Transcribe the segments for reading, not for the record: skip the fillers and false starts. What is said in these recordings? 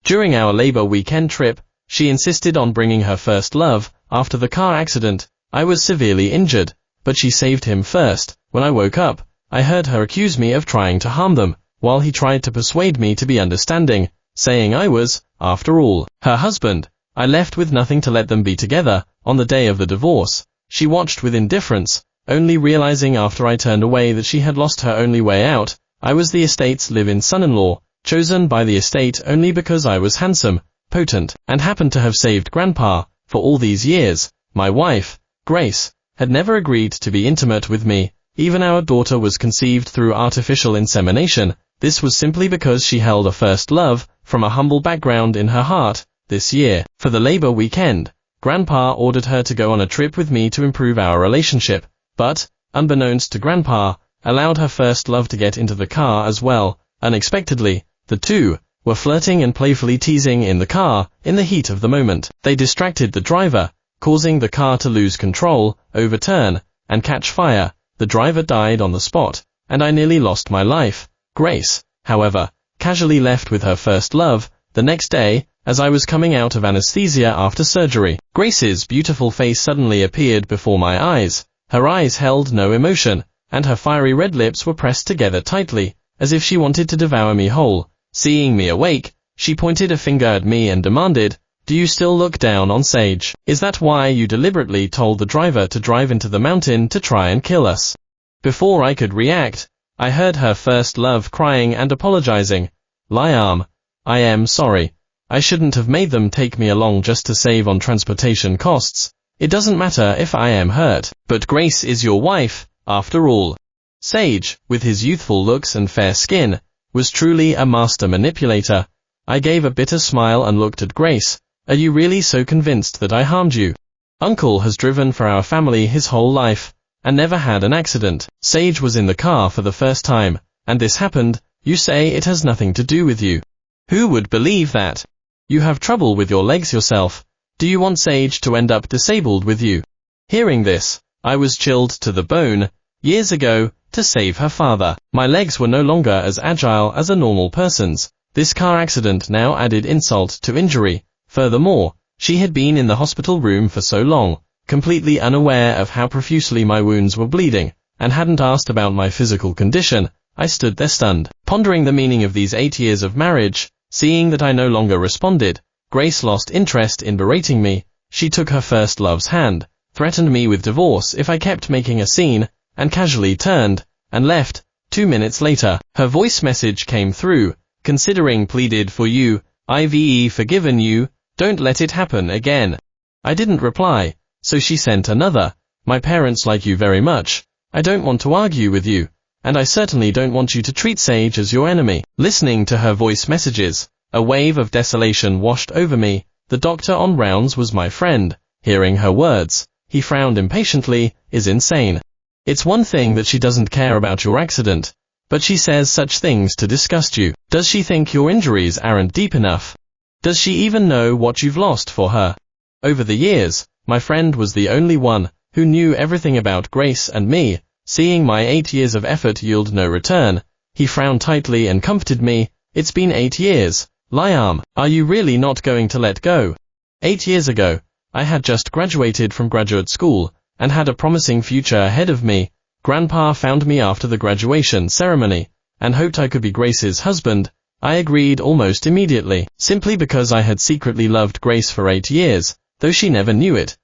During our labor weekend trip, she insisted on bringing her first love. After the car accident, I was severely injured, but she saved him first. When I woke up, I heard her accuse me of trying to harm them, while he tried to persuade me to be understanding, saying I was, after all, her husband. I left with nothing to let them be together. On the day of the divorce, she watched with indifference, only realizing after I turned away that she had lost her only way out. I was the estate's live-in son-in-law, chosen by the estate only because I was handsome, potent, and happened to have saved Grandpa. For all these years, my wife, Grace, had never agreed to be intimate with me. Even our daughter was conceived through artificial insemination. This was simply because she held a first love from a humble background in her heart. This year, for the labor weekend, Grandpa ordered her to go on a trip with me to improve our relationship, but, unbeknownst to Grandpa, allowed her first love to get into the car as well. Unexpectedly, the two were flirting and playfully teasing in the car. In the heat of the moment, they distracted the driver, causing the car to lose control, overturn, and catch fire. The driver died on the spot, and I nearly lost my life. Grace, however, casually left with her first love. The next day, as I was coming out of anesthesia after surgery, Grace's beautiful face suddenly appeared before my eyes. Her eyes held no emotion, and her fiery red lips were pressed together tightly, as if she wanted to devour me whole. Seeing me awake, she pointed a finger at me and demanded, "Do you still look down on Sage? Is that why you deliberately told the driver to drive into the mountain to try and kill us?" Before I could react, I heard her first love crying and apologizing. "Liam, I am sorry. I shouldn't have made them take me along just to save on transportation costs. It doesn't matter if I am hurt, but Grace is your wife, after all." Sage, with his youthful looks and fair skin, was truly a master manipulator. I gave a bitter smile and looked at Grace. "Are you really so convinced that I harmed you? Uncle has driven for our family his whole life, and never had an accident. Sage was in the car for the first time, and this happened. You say it has nothing to do with you. Who would believe that? You have trouble with your legs yourself. Do you want Sage to end up disabled with you?" Hearing this, I was chilled to the bone. Years ago, to save her father, my legs were no longer as agile as a normal person's. This car accident now added insult to injury. Furthermore, she had been in the hospital room for so long, completely unaware of how profusely my wounds were bleeding, and hadn't asked about my physical condition. I stood there stunned, pondering the meaning of these 8 years of marriage. Seeing that I no longer responded, Grace lost interest in berating me. She took her first love's hand, threatened me with divorce if I kept making a scene, and casually turned and left. 2 minutes later, her voice message came through. "Considering pleaded for you, I've forgiven you, don't let it happen again." I didn't reply, so she sent another. "My parents like you very much. I don't want to argue with you, and I certainly don't want you to treat Sage as your enemy." Listening to her voice messages, a wave of desolation washed over me. The doctor on rounds was my friend. Hearing her words, he frowned impatiently. "Is insane. It's one thing that she doesn't care about your accident, but she says such things to disgust you. Does she think your injuries aren't deep enough? Does she even know what you've lost for her?" Over the years, my friend was the only one who knew everything about Grace and me. Seeing my 8 years of effort yield no return, he frowned tightly and comforted me. "It's been 8 years. Liam, are you really not going to let go?" 8 years ago, I had just graduated from graduate school, and had a promising future ahead of me. Grandpa found me after the graduation ceremony, and hoped I could be Grace's husband. I agreed almost immediately, simply because I had secretly loved Grace for 8 years, though she never knew it.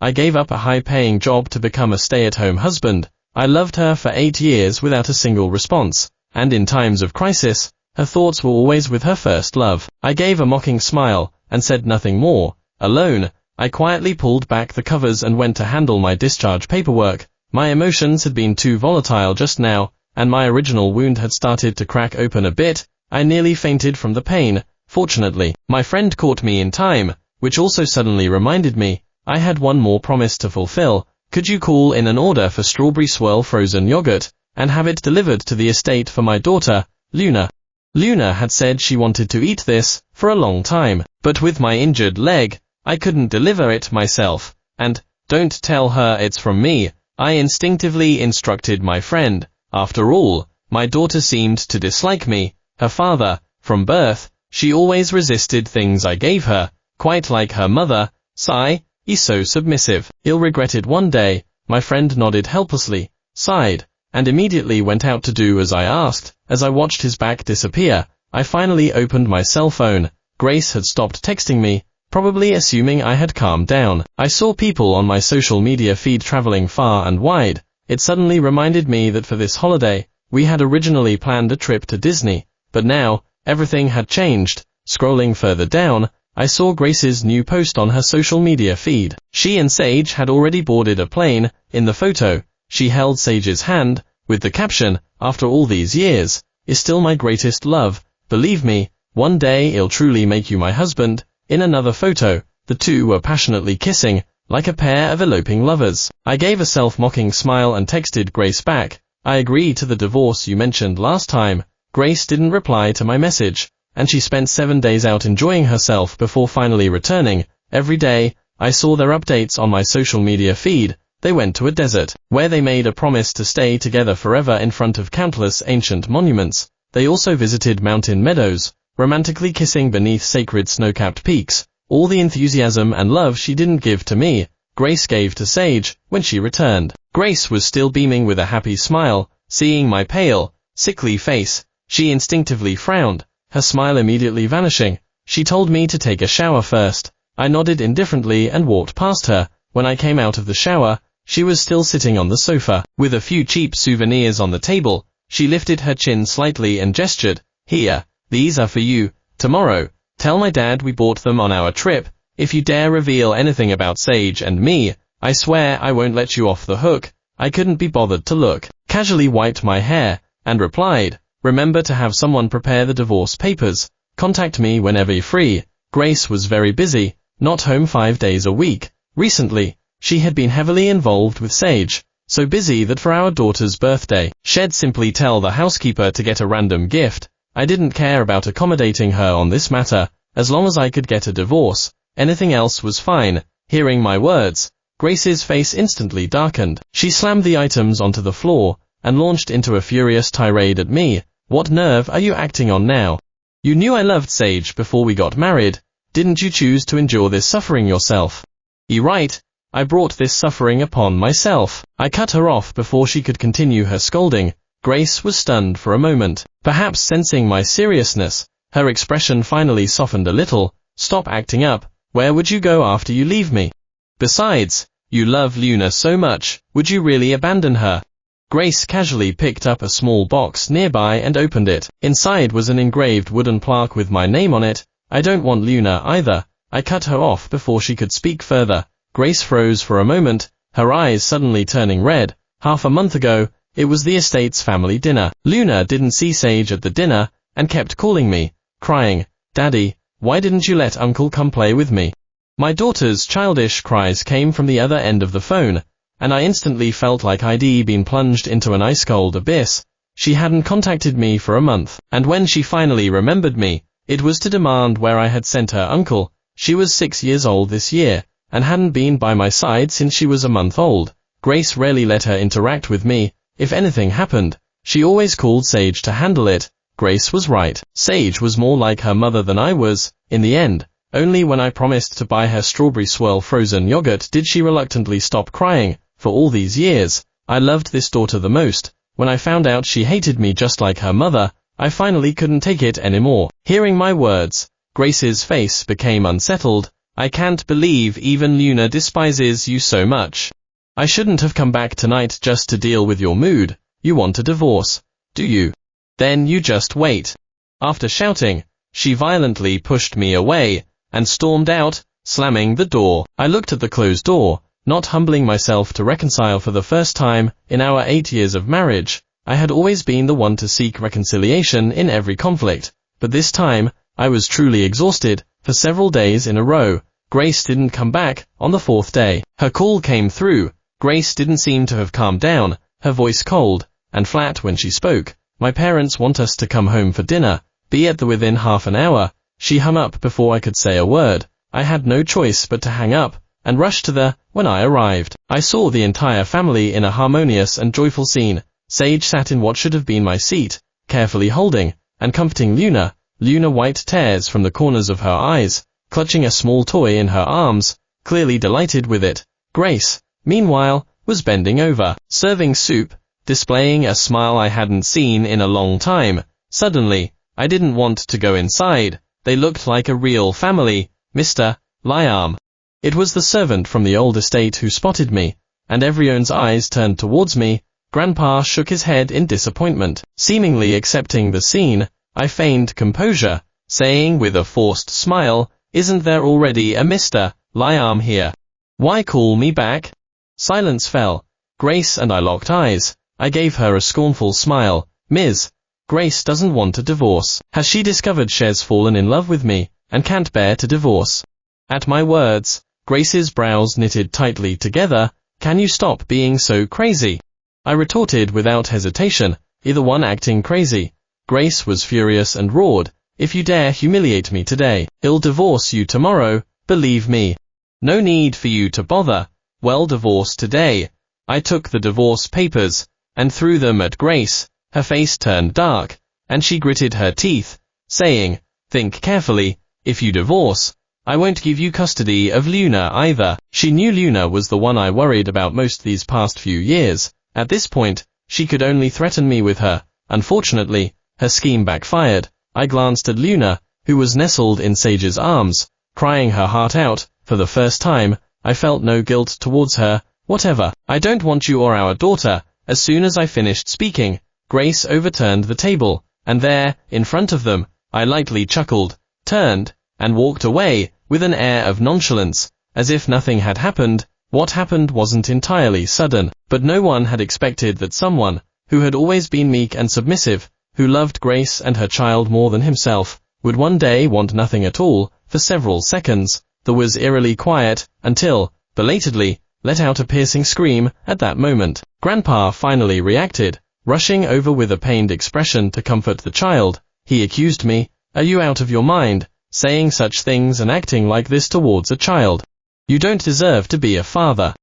I gave up a high-paying job to become a stay-at-home husband. I loved her for 8 years without a single response, and in times of crisis, her thoughts were always with her first love. I gave a mocking smile, and said nothing more. Alone, I quietly pulled back the covers and went to handle my discharge paperwork. My emotions had been too volatile just now, and my original wound had started to crack open a bit. I nearly fainted from the pain. Fortunately, my friend caught me in time, which also suddenly reminded me, I had one more promise to fulfill. "Could you call in an order for strawberry swirl frozen yogurt, and have it delivered to the estate for my daughter, Luna?" Luna had said she wanted to eat this for a long time, but with my injured leg, I couldn't deliver it myself. "And don't tell her it's from me," I instinctively instructed my friend. After all, my daughter seemed to dislike me. Her father, from birth, She always resisted things I gave her, quite like her mother. Sigh, he's so submissive. He'll regret it one day. My friend nodded helplessly, sighed, and immediately went out to do as I asked. As I watched his back disappear, I finally opened my cell phone. Grace had stopped texting me, probably assuming I had calmed down. I saw people on my social media feed traveling far and wide. It suddenly reminded me that for this holiday, we had originally planned a trip to Disney, but now, everything had changed. Scrolling further down, I saw Grace's new post on her social media feed. She and Sage had already boarded a plane. In the photo, she held Sage's hand, with the caption, "After all these years, is still my greatest love. Believe me, one day I'll truly make you my husband." In another photo, the two were passionately kissing, like a pair of eloping lovers. I gave a self-mocking smile and texted Grace back, "I agree to the divorce you mentioned last time." Grace didn't reply to my message, and she spent 7 days out enjoying herself before finally returning. Every day, I saw their updates on my social media feed. They went to a desert, where they made a promise to stay together forever in front of countless ancient monuments. They also visited mountain meadows, romantically kissing beneath sacred snow-capped peaks. All the enthusiasm and love she didn't give to me, Grace gave to Sage. When she returned, Grace was still beaming with a happy smile. Seeing my pale, sickly face, she instinctively frowned, her smile immediately vanishing. She told me to take a shower first. I nodded indifferently and walked past her. When I came out of the shower, she was still sitting on the sofa, with a few cheap souvenirs on the table. She lifted her chin slightly and gestured, "Here, these are for you. Tomorrow, tell my dad we bought them on our trip. If you dare reveal anything about Sage and me, I swear I won't let you off the hook." I couldn't be bothered to look, casually wiped my hair, and replied, "Remember to have someone prepare the divorce papers. Contact me whenever you're free." Grace was very busy, not home 5 days a week. Recently, she had been heavily involved with Sage, so busy that for our daughter's birthday, she'd simply tell the housekeeper to get a random gift. I didn't care about accommodating her on this matter, as long as I could get a divorce. Anything else was fine. Hearing my words, Grace's face instantly darkened. She slammed the items onto the floor, and launched into a furious tirade at me. "What nerve are you acting on now? You knew I loved Sage before we got married. Didn't you choose to endure this suffering yourself?" "You're right, I brought this suffering upon myself." I cut her off before she could continue her scolding. Grace was stunned for a moment. Perhaps sensing my seriousness, her expression finally softened a little. "Stop acting up. Where would you go after you leave me? Besides, you love Luna so much, would you really abandon her?" Grace casually picked up a small box nearby and opened it. Inside was an engraved wooden plaque with my name on it. "I don't want Luna either." I cut her off before she could speak further. Grace froze for a moment, her eyes suddenly turning red. Half a month ago, it was the estate's family dinner. Luna didn't see Sage at the dinner, and kept calling me, crying, "Daddy, why didn't you let Uncle come play with me?" My daughter's childish cries came from the other end of the phone, and I instantly felt like I'd been plunged into an ice-cold abyss. She hadn't contacted me for a month, and when she finally remembered me, it was to demand where I had sent her uncle. She was 6 years old this year, and hadn't been by my side since she was a month old. Grace rarely let her interact with me. If anything happened, she always called Sage to handle it. Grace was right. Sage was more like her mother than I was. In the end, only when I promised to buy her strawberry swirl frozen yogurt did she reluctantly stop crying. For all these years, I loved this daughter the most. When I found out she hated me just like her mother, I finally couldn't take it anymore. Hearing my words, Grace's face became unsettled. "I can't believe even Luna despises you so much. I shouldn't have come back tonight just to deal with your mood. You want a divorce, do you? Then you just wait." After shouting, she violently pushed me away, and stormed out, slamming the door. I looked at the closed door, not humbling myself to reconcile. For the first time in our 8 years of marriage, I had always been the one to seek reconciliation in every conflict, but this time, I was truly exhausted. For several days in a row, Grace didn't come back. On the 4th day, her call came through. Grace didn't seem to have calmed down, her voice cold and flat when she spoke. "My parents want us to come home for dinner. Be at the within half an hour." She hung up before I could say a word. I had no choice but to hang up, and rush to the. When I arrived, I saw the entire family in a harmonious and joyful scene. Sage sat in what should have been my seat, carefully holding and comforting Luna, Luna wiped tears from the corners of her eyes, clutching a small toy in her arms, clearly delighted with it. Grace, meanwhile, was bending over, serving soup, displaying a smile I hadn't seen in a long time. Suddenly, I didn't want to go inside. They looked like a real family, Mr. Liam. It was the servant from the old estate who spotted me, and everyone's eyes turned towards me. Grandpa shook his head in disappointment. Seemingly accepting the scene, I feigned composure, saying with a forced smile, "Isn't there already a Mr. Liam here? Why call me back?" Silence fell. Grace and I locked eyes. I gave her a scornful smile. "Ms. Grace doesn't want a divorce. Has she discovered she's fallen in love with me, and can't bear to divorce?" At my words, Grace's brows knitted tightly together. "Can you stop being so crazy?" I retorted without hesitation, either one acting crazy. Grace was furious and roared, "If you dare humiliate me today, I'll divorce you tomorrow, believe me. No need for you to bother. Well, divorce today." I took the divorce papers and threw them at Grace. Her face turned dark, and she gritted her teeth, saying, "Think carefully. If you divorce, I won't give you custody of Luna either." She knew Luna was the one I worried about most these past few years. At this point, she could only threaten me with her. Unfortunately, her scheme backfired. I glanced at Luna, who was nestled in Sage's arms, crying her heart out. For the first time, I felt no guilt towards her. "Whatever. I don't want you or our daughter." As soon as I finished speaking, Grace overturned the table, and there, in front of them, I lightly chuckled, turned, and walked away, with an air of nonchalance, as if nothing had happened. What happened wasn't entirely sudden, but no one had expected that someone, who had always been meek and submissive, who loved Grace and her child more than himself, would one day want nothing at all. For several seconds, there was eerily quiet, until, belatedly, let out a piercing scream. At that moment, Grandpa finally reacted, rushing over with a pained expression to comfort the child. He accused me, "Are you out of your mind, saying such things and acting like this towards a child? You don't deserve to be a father."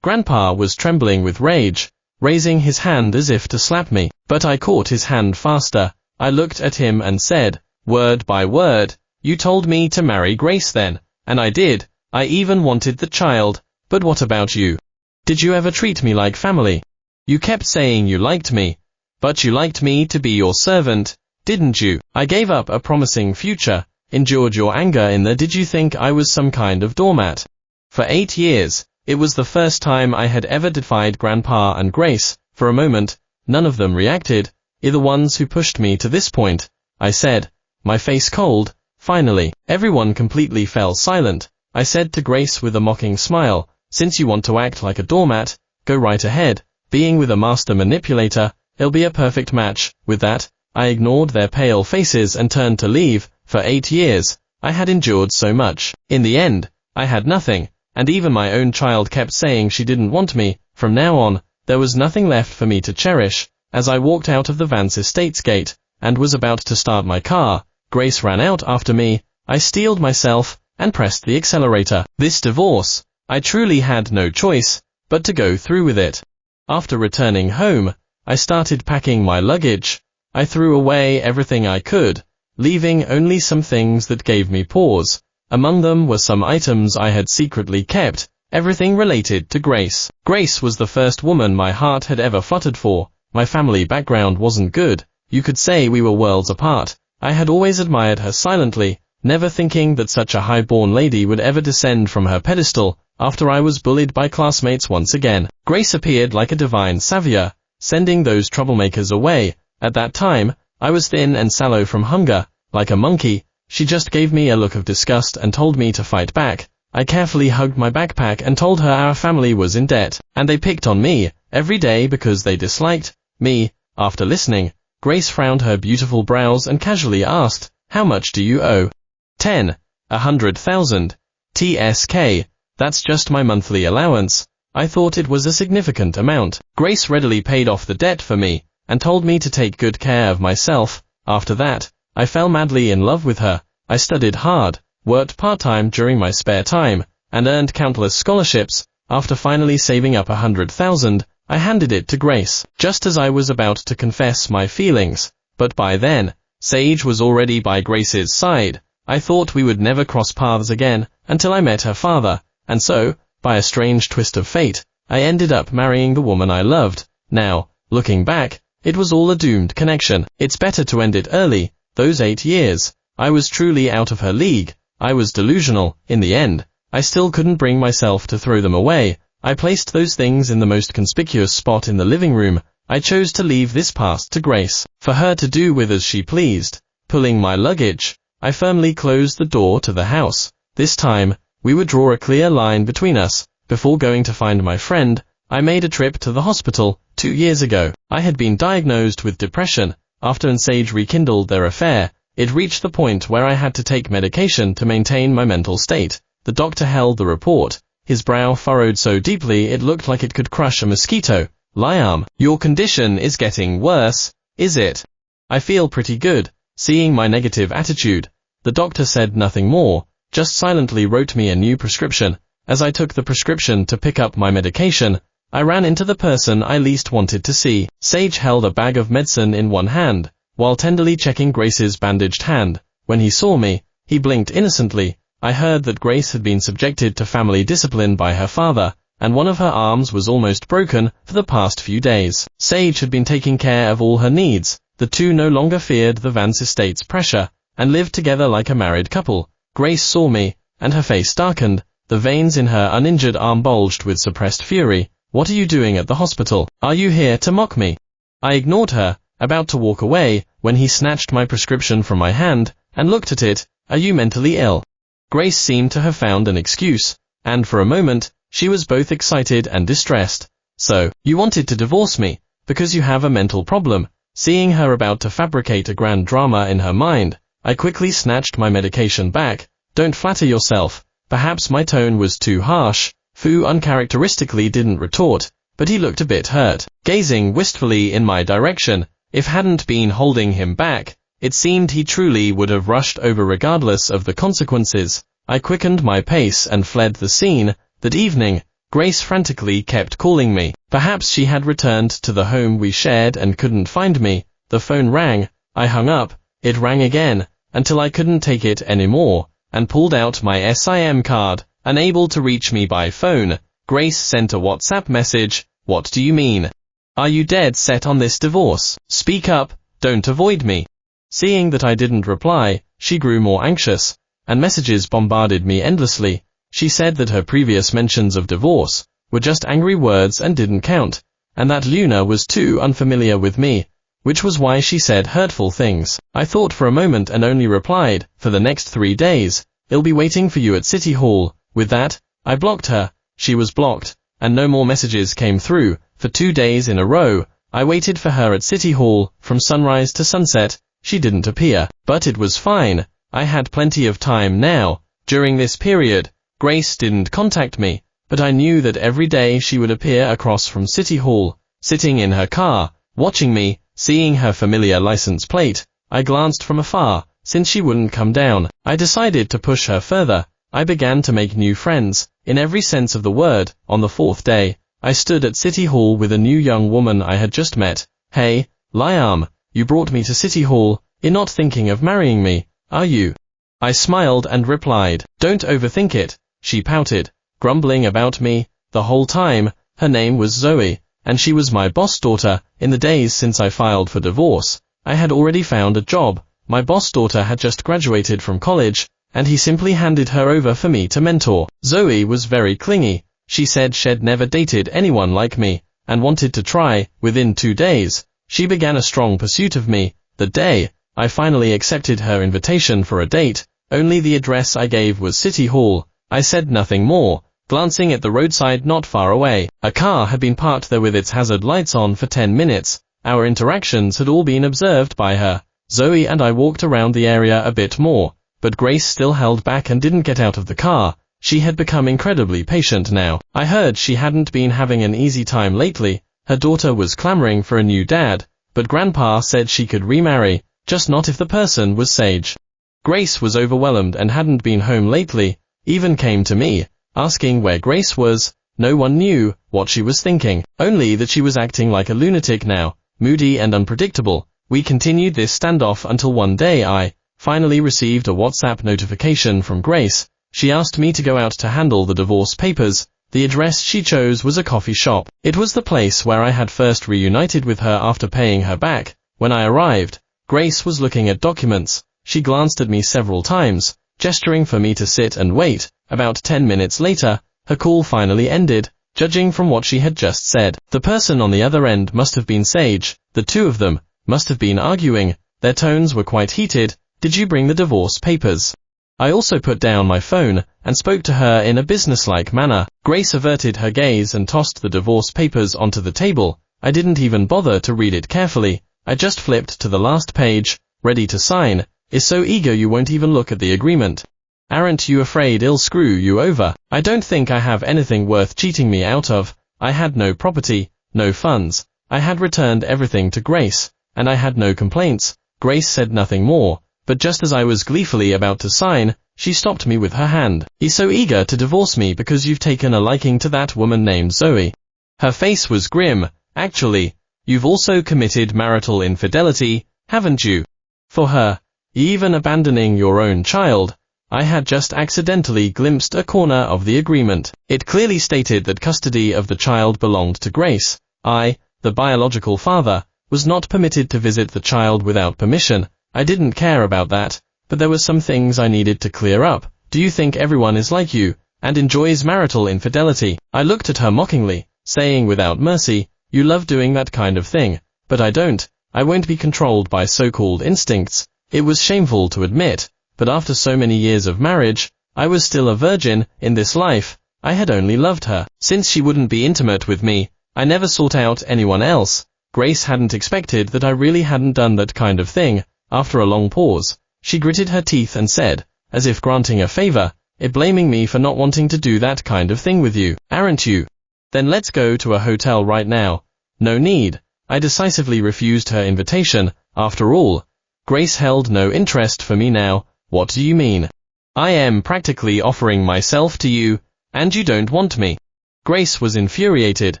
Grandpa was trembling with rage, raising his hand as if to slap me, but I caught his hand faster. I looked at him and said, word by word, "You told me to marry Grace then, and I did. I even wanted the child. But what about you? Did you ever treat me like family? You kept saying you liked me, but you liked me to be your servant, didn't you? I gave up a promising future, endured your anger in the. Did you think I was some kind of doormat?" For 8 years, it was the first time I had ever defied Grandpa and Grace. For a moment, none of them reacted, either ones who pushed me to this point. I said, my face cold. Finally, everyone completely fell silent. I said to Grace with a mocking smile, "Since you want to act like a doormat, go right ahead. Being with a master manipulator, it'll be a perfect match." With that, I ignored their pale faces and turned to leave. For 8 years, I had endured so much. In the end, I had nothing, and even my own child kept saying she didn't want me. From now on, there was nothing left for me to cherish. As I walked out of the Vance Estates gate, and was about to start my car, Grace ran out after me. I steeled myself, and pressed the accelerator. This divorce, I truly had no choice, but to go through with it. After returning home, I started packing my luggage. I threw away everything I could, leaving only some things that gave me pause. Among them were some items I had secretly kept, everything related to Grace. Grace was the first woman my heart had ever fluttered for. My family background wasn't good. You could say we were worlds apart. I had always admired her silently, never thinking that such a high-born lady would ever descend from her pedestal. After I was bullied by classmates once again, Grace appeared like a divine savior, sending those troublemakers away. At that time, I was thin and sallow from hunger, like a monkey. She just gave me a look of disgust and told me to fight back. I carefully hugged my backpack and told her our family was in debt, and they picked on me every day because they disliked me. After listening, Grace frowned her beautiful brows and casually asked, "How much do you owe?" 10. 100,000. TSK. That's just my monthly allowance. I thought it was a significant amount. Grace readily paid off the debt for me, and told me to take good care of myself. After that, I fell madly in love with her. I studied hard, worked part-time during my spare time, and earned countless scholarships. After finally saving up 100,000, I handed it to Grace, just as I was about to confess my feelings. But by then, Sage was already by Grace's side. I thought we would never cross paths again until I met her father, and so, by a strange twist of fate, I ended up marrying the woman I loved. Now, looking back, it was all a doomed connection. It's better to end it early. Those 8 years, I was truly out of her league. I was delusional. In the end, I still couldn't bring myself to throw them away. I placed those things in the most conspicuous spot in the living room. I chose to leave this past to Grace, for her to do with as she pleased. Pulling my luggage, I firmly closed the door to the house. This time, we would draw a clear line between us. Before going to find my friend, I made a trip to the hospital. 2 years ago, I had been diagnosed with depression. After and Sage rekindled their affair, it reached the point where I had to take medication to maintain my mental state. The doctor held the report, his brow furrowed so deeply it looked like it could crush a mosquito. Liam, your condition is getting worse, is it? I feel pretty good. Seeing my negative attitude, the doctor said nothing more, just silently wrote me a new prescription. As I took the prescription to pick up my medication, I ran into the person I least wanted to see. Sage held a bag of medicine in one hand, while tenderly checking Grace's bandaged hand. When he saw me, he blinked innocently. I heard that Grace had been subjected to family discipline by her father, and one of her arms was almost broken for the past few days. Sage had been taking care of all her needs. The two no longer feared the Vance estate's pressure, and lived together like a married couple. Grace saw me, and her face darkened. The veins in her uninjured arm bulged with suppressed fury. What are you doing at the hospital? Are you here to mock me? I ignored her, about to walk away, when he snatched my prescription from my hand, and looked at it. Are you mentally ill? Grace seemed to have found an excuse, and for a moment, she was both excited and distressed. So, you wanted to divorce me, because you have a mental problem. Seeing her about to fabricate a grand drama in her mind, I quickly snatched my medication back. Don't flatter yourself. Perhaps my tone was too harsh. Fu uncharacteristically didn't retort, but he looked a bit hurt, gazing wistfully in my direction. If hadn't been holding him back, it seemed he truly would have rushed over regardless of the consequences. I quickened my pace and fled the scene. That evening, Grace frantically kept calling me. Perhaps she had returned to the home we shared and couldn't find me. The phone rang. I hung up. It rang again, until I couldn't take it anymore, and pulled out my SIM card. Unable to reach me by phone, Grace sent a WhatsApp message. What do you mean? Are you dead set on this divorce? Speak up, don't avoid me. Seeing that I didn't reply, she grew more anxious, and messages bombarded me endlessly. She said that her previous mentions of divorce were just angry words and didn't count, and that Luna was too unfamiliar with me, which was why she said hurtful things. I thought for a moment and only replied, for the next 3 days, I'll be waiting for you at City Hall. With that, I blocked her. She was blocked, and no more messages came through. For 2 days in a row, I waited for her at City Hall. From sunrise to sunset, she didn't appear. But it was fine. I had plenty of time now. During this period, Grace didn't contact me, but I knew that every day she would appear across from City Hall, sitting in her car, watching me. Seeing her familiar license plate, I glanced from afar. Since she wouldn't come down, I decided to push her further. I began to make new friends, in every sense of the word. On the 4th day, I stood at City Hall with a new young woman I had just met. Hey, Liam, you brought me to City Hall. You're not thinking of marrying me, are you? I smiled and replied, don't overthink it. She pouted, grumbling about me. The whole time, her name was Zoe, and she was my boss daughter. In the days since I filed for divorce, I had already found a job. My boss daughter had just graduated from college, and he simply handed her over for me to mentor. Zoe was very clingy. She said she'd never dated anyone like me, and wanted to try. Within 2 days, she began a strong pursuit of me. The day I finally accepted her invitation for a date, only the address I gave was City Hall. I said nothing more, glancing at the roadside not far away. A car had been parked there with its hazard lights on for 10 minutes. Our interactions had all been observed by her. Zoe and I walked around the area a bit more, but Grace still held back and didn't get out of the car. She had become incredibly patient now. I heard she hadn't been having an easy time lately. Her daughter was clamoring for a new dad, but Grandpa said she could remarry, just not if the person was Sage. Grace was overwhelmed and hadn't been home lately, even came to me, asking where Grace was. No one knew what she was thinking, only that she was acting like a lunatic now, moody and unpredictable. We continued this standoff until one day I finally received a WhatsApp notification from Grace. She asked me to go out to handle the divorce papers. The address she chose was a coffee shop. It was the place where I had first reunited with her after paying her back. When I arrived, Grace was looking at documents. She glanced at me several times, gesturing for me to sit and wait. About 10 minutes later, her call finally ended. Judging from what she had just said, the person on the other end must have been Sage. The two of them must have been arguing. Their tones were quite heated. Did you bring the divorce papers? I also put down my phone and spoke to her in a businesslike manner. Grace averted her gaze and tossed the divorce papers onto the table. I didn't even bother to read it carefully. I just flipped to the last page, ready to sign. Is so eager you won't even look at the agreement. Aren't you afraid I'll screw you over? I don't think I have anything worth cheating me out of. I had no property, no funds. I had returned everything to Grace, and I had no complaints. Grace said nothing more, but just as I was gleefully about to sign, she stopped me with her hand. He's so eager to divorce me because you've taken a liking to that woman named Zoe. Her face was grim. Actually, you've also committed marital infidelity, haven't you? For her, even abandoning your own child. I had just accidentally glimpsed a corner of the agreement. It clearly stated that custody of the child belonged to Grace. I, the biological father, was not permitted to visit the child without permission. I didn't care about that, but there were some things I needed to clear up. Do you think everyone is like you, and enjoys marital infidelity? I looked at her mockingly, saying without mercy, you love doing that kind of thing, but I don't. I won't be controlled by so-called instincts. It was shameful to admit, but after so many years of marriage, I was still a virgin. In this life, I had only loved her. Since she wouldn't be intimate with me, I never sought out anyone else. Grace hadn't expected that I really hadn't done that kind of thing. After a long pause, she gritted her teeth and said, as if granting a favor, blaming me for not wanting to do that kind of thing with you, aren't you? Then let's go to a hotel right now. No need. I decisively refused her invitation. After all, Grace held no interest for me now. What do you mean? I am practically offering myself to you, and you don't want me. Grace was infuriated,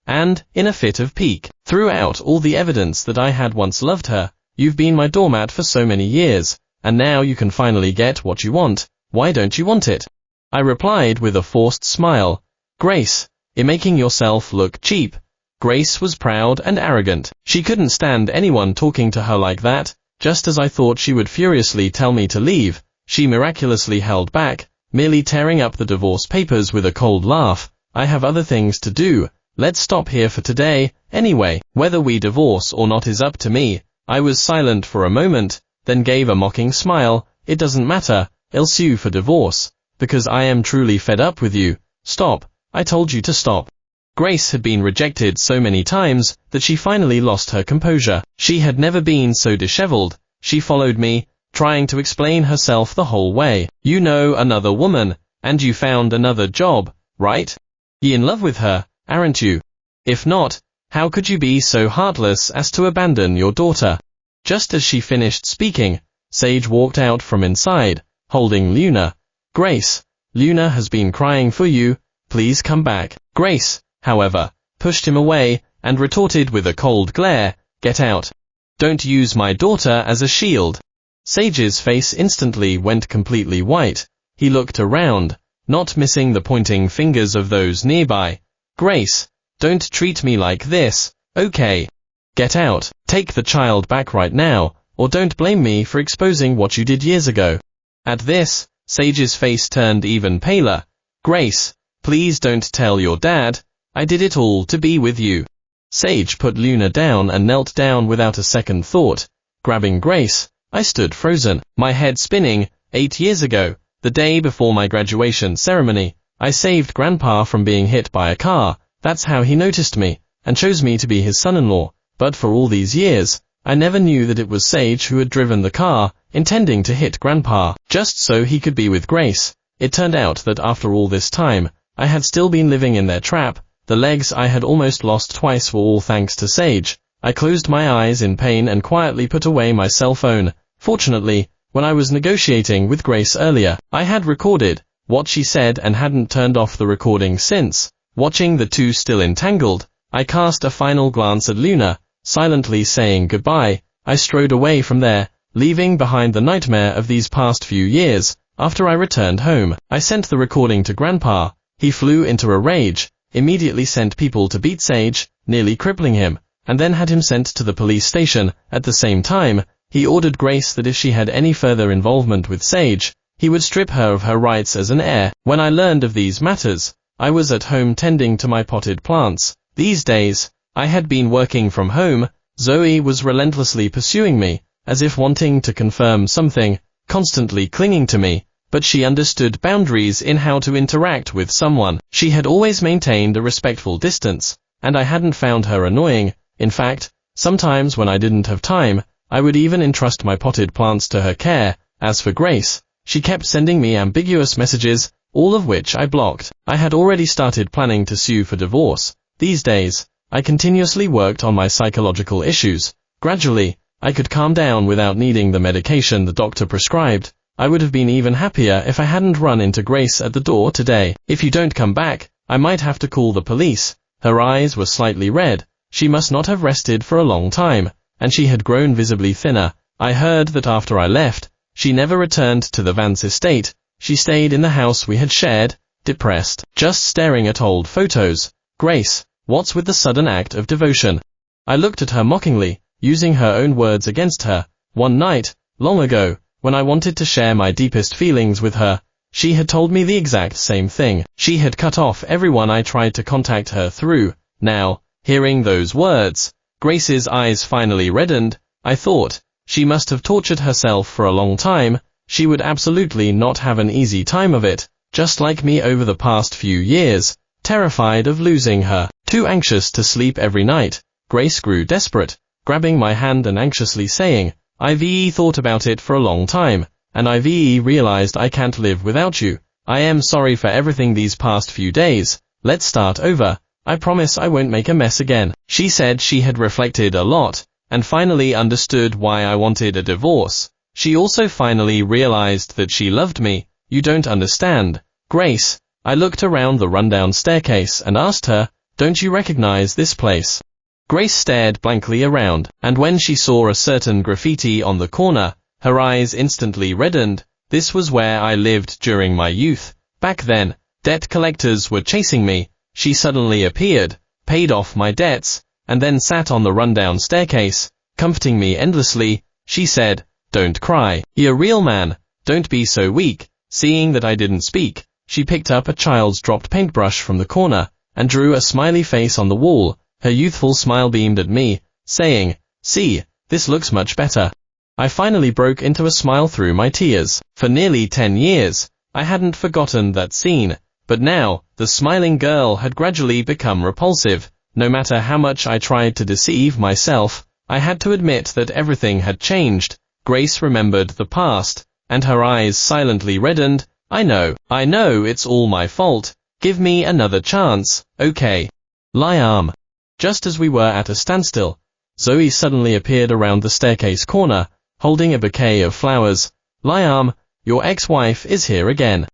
and, in a fit of pique, threw out all the evidence that I had once loved her. You've been my doormat for so many years, and now you can finally get what you want. Why don't you want it? I replied with a forced smile. Grace, you're making yourself look cheap. Grace was proud and arrogant. She couldn't stand anyone talking to her like that. Just as I thought she would furiously tell me to leave, she miraculously held back, merely tearing up the divorce papers with a cold laugh. I have other things to do. Let's stop here for today. Anyway, whether we divorce or not is up to me. I was silent for a moment, then gave a mocking smile. It doesn't matter. I'll sue for divorce, because I am truly fed up with you. Stop. I told you to stop. Grace had been rejected so many times that she finally lost her composure. She had never been so disheveled. She followed me, trying to explain herself the whole way. You know another woman, and you found another job, right? You're in love with her, aren't you? If not, how could you be so heartless as to abandon your daughter? Just as she finished speaking, Sage walked out from inside, holding Luna. Grace, Luna has been crying for you. Please come back. Grace, however, pushed him away, and retorted with a cold glare, get out. Don't use my daughter as a shield. Sage's face instantly went completely white. He looked around, not missing the pointing fingers of those nearby. Grace, don't treat me like this, okay? Get out. Take the child back right now, or don't blame me for exposing what you did years ago. At this, Sage's face turned even paler. Grace, please don't tell your dad. I did it all to be with you. Sage put Luna down and knelt down without a second thought. Grabbing Grace, I stood frozen, my head spinning. 8 years ago, the day before my graduation ceremony, I saved Grandpa from being hit by a car. That's how he noticed me, and chose me to be his son-in-law. But for all these years, I never knew that it was Sage who had driven the car, intending to hit Grandpa, just so he could be with Grace. It turned out that after all this time, I had still been living in their trap. The legs I had almost lost twice were all thanks to Sage. I closed my eyes in pain and quietly put away my cell phone. Fortunately, when I was negotiating with Grace earlier, I had recorded what she said and hadn't turned off the recording since. Watching the two still entangled, I cast a final glance at Luna, silently saying goodbye. I strode away from there, leaving behind the nightmare of these past few years. After I returned home, I sent the recording to Grandpa. He flew into a rage, immediately sent people to beat Sage, nearly crippling him, and then had him sent to the police station. At the same time, he ordered Grace that if she had any further involvement with Sage, he would strip her of her rights as an heir. When I learned of these matters, I was at home tending to my potted plants. These days, I had been working from home. Zoe was relentlessly pursuing me, as if wanting to confirm something, constantly clinging to me, but she understood boundaries in how to interact with someone. She had always maintained a respectful distance, and I hadn't found her annoying. In fact, sometimes when I didn't have time, I would even entrust my potted plants to her care. As for Grace, she kept sending me ambiguous messages, all of which I blocked. I had already started planning to sue for divorce. These days, I continuously worked on my psychological issues. Gradually, I could calm down without needing the medication the doctor prescribed. I would have been even happier if I hadn't run into Grace at the door today. "If you don't come back, I might have to call the police." Her eyes were slightly red. She must not have rested for a long time, and she had grown visibly thinner. I heard that after I left, she never returned to the Vance estate. She stayed in the house we had shared, depressed, just staring at old photos. "Grace, what's with the sudden act of devotion?" I looked at her mockingly, using her own words against her. One night, long ago, when I wanted to share my deepest feelings with her, she had told me the exact same thing. She had cut off everyone I tried to contact her through. Now, hearing those words, Grace's eyes finally reddened. I thought, she must have tortured herself for a long time. She would absolutely not have an easy time of it, just like me over the past few years, terrified of losing her. Too anxious to sleep every night, Grace grew desperate, grabbing my hand and anxiously saying, "I've thought about it for a long time, and I've realized I can't live without you. I am sorry for everything these past few days. Let's start over. I promise I won't make a mess again." She said she had reflected a lot, and finally understood why I wanted a divorce. She also finally realized that she loved me. "You don't understand, Grace." I looked around the rundown staircase and asked her, "Don't you recognize this place?" Grace stared blankly around, and when she saw a certain graffiti on the corner, her eyes instantly reddened. This was where I lived during my youth. Back then, debt collectors were chasing me. She suddenly appeared, paid off my debts, and then sat on the rundown staircase, comforting me endlessly. She said, "Don't cry. You're a real man. Don't be so weak." Seeing that I didn't speak, she picked up a child's dropped paintbrush from the corner, and drew a smiley face on the wall. Her youthful smile beamed at me, saying, "See, this looks much better." I finally broke into a smile through my tears. For nearly 10 years, I hadn't forgotten that scene, but now, the smiling girl had gradually become repulsive. No matter how much I tried to deceive myself, I had to admit that everything had changed. Grace remembered the past, and her eyes silently reddened. I know it's all my fault. Give me another chance, okay?" Liam. Just as we were at a standstill, Zoe suddenly appeared around the staircase corner, holding a bouquet of flowers. "Liam, your ex-wife is here again.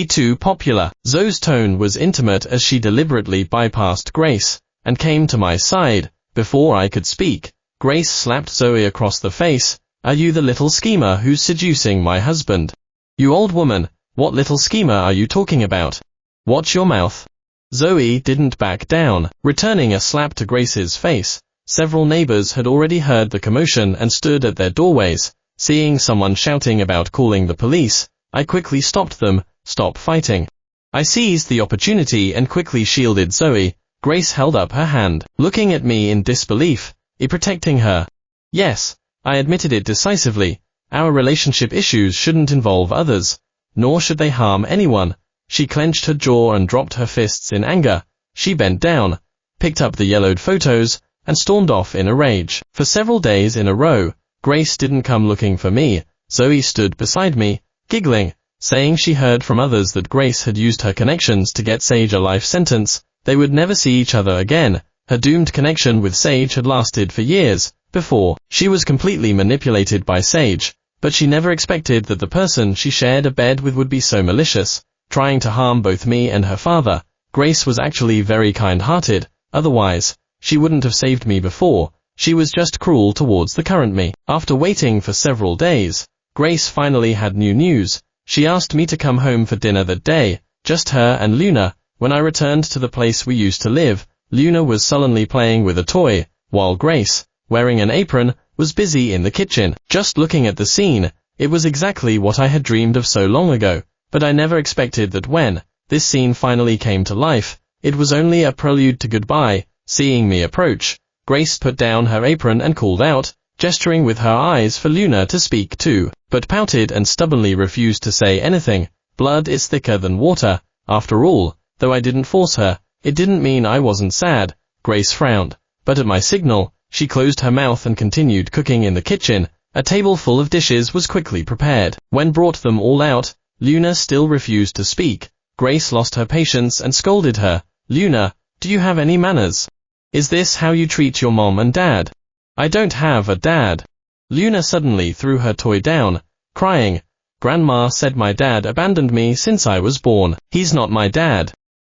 Too popular." Zoe's tone was intimate as she deliberately bypassed Grace, and came to my side. Before I could speak, Grace slapped Zoe across the face. "Are you the little schemer who's seducing my husband?" "You old woman, what little schemer are you talking about? Watch your mouth." Zoe didn't back down, returning a slap to Grace's face. Several neighbors had already heard the commotion and stood at their doorways. Seeing someone shouting about calling the police, I quickly stopped them. "Stop fighting." I seized the opportunity and quickly shielded Zoe. Grace held up her hand, looking at me in disbelief. Protecting her? Yes, I admitted it decisively. Our relationship issues shouldn't involve others, nor should they harm anyone. She clenched her jaw and dropped her fists in anger. She bent down, picked up the yellowed photos, and stormed off in a rage. For several days in a row, Grace didn't come looking for me. Zoe stood beside me, giggling, saying she heard from others that Grace had used her connections to get Sage a life sentence. They would never see each other again. Her doomed connection with Sage had lasted for years. Before, she was completely manipulated by Sage, but she never expected that the person she shared a bed with would be so malicious, trying to harm both me and her father. Grace was actually very kind-hearted, otherwise, she wouldn't have saved me before. She was just cruel towards the current me. After waiting for several days, Grace finally had new news. She asked me to come home for dinner that day, just her and Luna. When I returned to the place we used to live, Luna was sullenly playing with a toy, while Grace, wearing an apron, was busy in the kitchen. Just looking at the scene, it was exactly what I had dreamed of so long ago, but I never expected that when this scene finally came to life, it was only a prelude to goodbye. Seeing me approach, Grace put down her apron and called out, gesturing with her eyes for Luna to speak too, but pouted and stubbornly refused to say anything. Blood is thicker than water, after all. Though I didn't force her, it didn't mean I wasn't sad. Grace frowned, but at my signal, she closed her mouth and continued cooking in the kitchen. A table full of dishes was quickly prepared. When brought them all out, Luna still refused to speak. Grace lost her patience and scolded her. Luna, do you have any manners? Is this how you treat your mom and dad? I don't have a dad. Luna suddenly threw her toy down, crying. Grandma said my dad abandoned me since I was born. He's not my dad.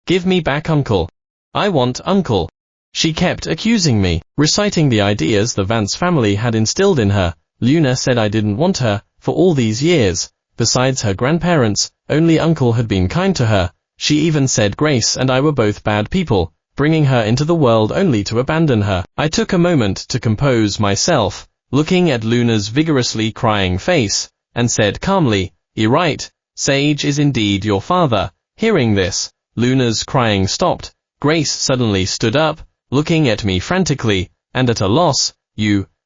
Give me back Uncle. I want Uncle. She kept accusing me, reciting the ideas the Vance family had instilled in her. Luna said I didn't want her, for all these years. Besides her grandparents, only Uncle had been kind to her. She even said Grace and I were both bad people, bringing her into the world only to abandon her. I took a moment to compose myself, looking at Luna's vigorously crying face, and said calmly, "You're right, Sage is indeed your father." Hearing this, Luna's crying stopped. Grace suddenly stood up, looking at me frantically, and at a loss.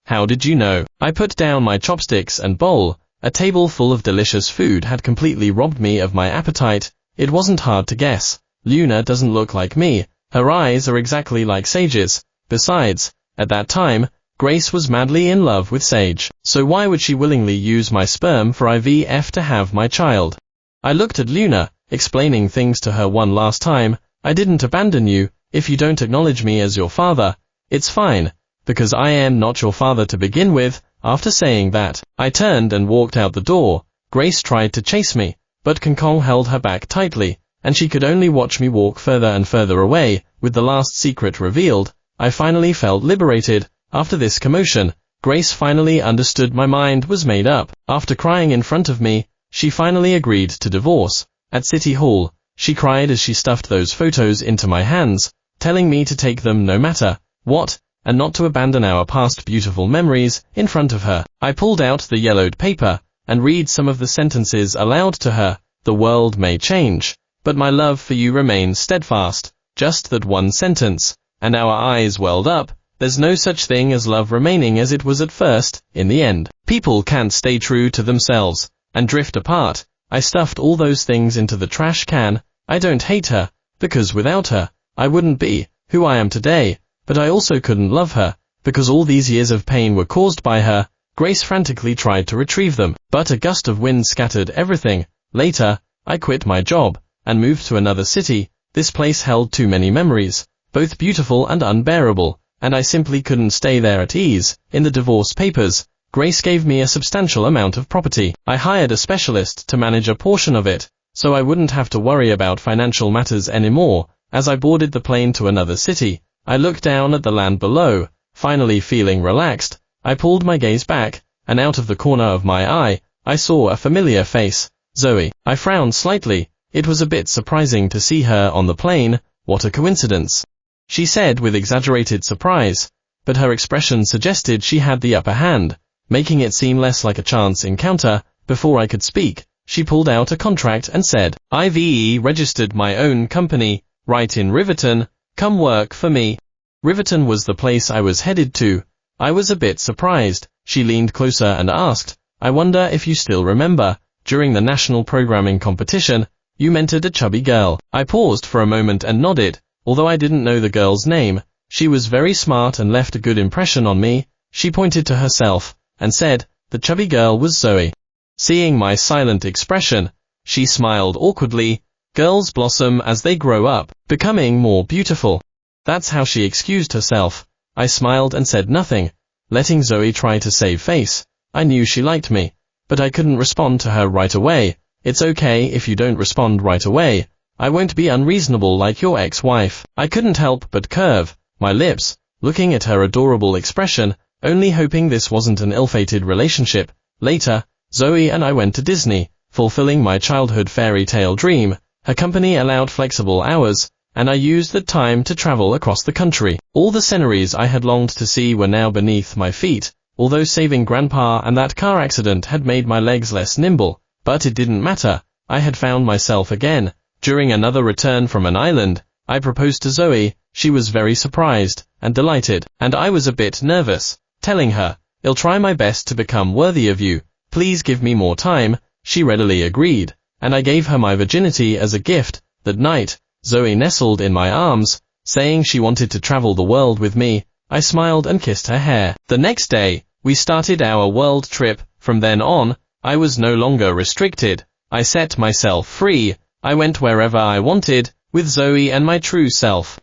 How did you know? I put down my chopsticks and bowl. A table full of delicious food had completely robbed me of my appetite. It wasn't hard to guess. Luna doesn't look like me. Her eyes are exactly like Sage's. Besides, at that time, Grace was madly in love with Sage. So why would she willingly use my sperm for IVF to have my child? I looked at Luna, explaining things to her one last time. I didn't abandon you. If you don't acknowledge me as your father, it's fine, because I am not your father to begin with. After saying that, I turned and walked out the door. Grace tried to chase me, but King Kong held her back tightly, and she could only watch me walk further and further away. With the last secret revealed, I finally felt liberated. After this commotion, Grace finally understood my mind was made up. After crying in front of me, she finally agreed to divorce. At City Hall, she cried as she stuffed those photos into my hands, telling me to take them no matter what, and not to abandon our past beautiful memories in front of her. I pulled out the yellowed paper, and read some of the sentences aloud to her. The world may change, but my love for you remains steadfast. Just that one sentence, and our eyes welled up. There's no such thing as love remaining as it was at first. In the end, people can't stay true to themselves, and drift apart. I stuffed all those things into the trash can. I don't hate her, because without her, I wouldn't be who I am today, but I also couldn't love her, because all these years of pain were caused by her. Grace frantically tried to retrieve them, but a gust of wind scattered everything. Later, I quit my job, and moved to another city. This place held too many memories, both beautiful and unbearable, and I simply couldn't stay there at ease. In the divorce papers, Grace gave me a substantial amount of property. I hired a specialist to manage a portion of it, so I wouldn't have to worry about financial matters anymore. As I boarded the plane to another city, I looked down at the land below. Finally feeling relaxed, I pulled my gaze back, and out of the corner of my eye, I saw a familiar face. Zoe. I frowned slightly. It was a bit surprising to see her on the plane. What a coincidence, she said with exaggerated surprise, but her expression suggested she had the upper hand, making it seem less like a chance encounter. Before I could speak, she pulled out a contract and said, "I've registered my own company, right in Riverton. Come work for me." Riverton was the place I was headed to. I was a bit surprised. She leaned closer and asked, "I wonder if you still remember, during the national programming competition, you mentored a chubby girl." I paused for a moment and nodded. Although I didn't know the girl's name, she was very smart and left a good impression on me. She pointed to herself, and said, "The chubby girl was Zoe." Seeing my silent expression, she smiled awkwardly. Girls blossom as they grow up, becoming more beautiful. That's how she excused herself. I smiled and said nothing, letting Zoe try to save face. I knew she liked me, but I couldn't respond to her right away. It's okay if you don't respond right away. I won't be unreasonable like your ex-wife. I couldn't help but curve my lips. looking at her adorable expression, only hoping this wasn't an ill-fated relationship. Later, Zoe and I went to Disney, fulfilling my childhood fairy tale dream. Her company allowed flexible hours, and I used the time to travel across the country. All the sceneries I had longed to see were now beneath my feet, although saving Grandpa and that car accident had made my legs less nimble. But it didn't matter. I had found myself again. During another return from an island, I proposed to Zoe. She was very surprised and delighted, and I was a bit nervous, telling her, "I'll try my best to become worthy of you. Please give me more time." She readily agreed, and I gave her my virginity as a gift. That night, Zoe nestled in my arms, saying she wanted to travel the world with me. I smiled and kissed her hair. The next day, we started our world trip. From then on, I was no longer restricted. I set myself free. I went wherever I wanted, with Zoe and my true self.